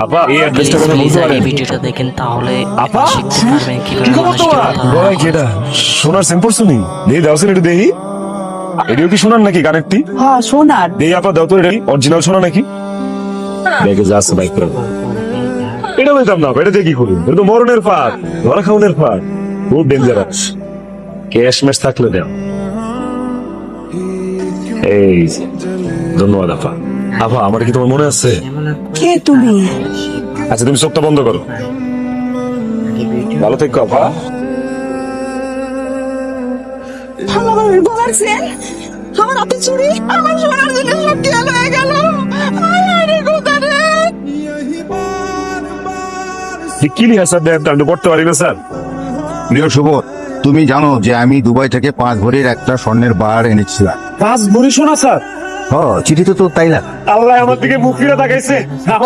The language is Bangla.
আপা এই অ্যাড্রেসটা কথা বলতে পারেন? ভিডিওটা দেখেন তাহলে আপা শিখতে পারবেন কি কিভাবে খবর মানুষকে তোমার? কথা বলতে গলায় হয়। কি এটা? সোনার স্যাম্পল শুনি দেই দাও স্যার, একটু দেই। এটাও কি সোনার নাকি কানেরটি? হ্যাঁ সোনার। দেই আপা, দাও তো, এটাই অরিজিনাল সোনা নাকি? দেখে যা আছে বাইক করে এটা বলতাম না, এটা দিয়ে কি করুন? এটা তো মরণের ফাঁদ, ধরা খাওয়ানোর ফাঁদ, খুব ডেঞ্জারাস। ক্যাশ ম্যাশ থাকলে দেও। এই যে, ধন্যবাদ আপা। আপা আমার কি তোমার মনে আছে? কে তুমি? আচ্ছা তুমি চোখটা বন্ধ করো, ভালো থেকো আপা। আমার গলার চেন, আমার হাতে চুড়ি, আমার সোনার জিনিস সব গেল হয়ে গেল। আরে কোথা রে? কি লিখা স্যার? দেন তো, আমি তো পড়তে পারি না স্যার। প্রিয় শুভ, তুমি জানো যে আমি দুবাই থেকে 5 ভরির একটা স্বর্ণের বার এনেছিলাম। 5 ভরি সোনা স্যার? চিঠিতে তো তাই না? আল্লাহ আমার দিকে মুখ ফিরে তাকাইছে। আমার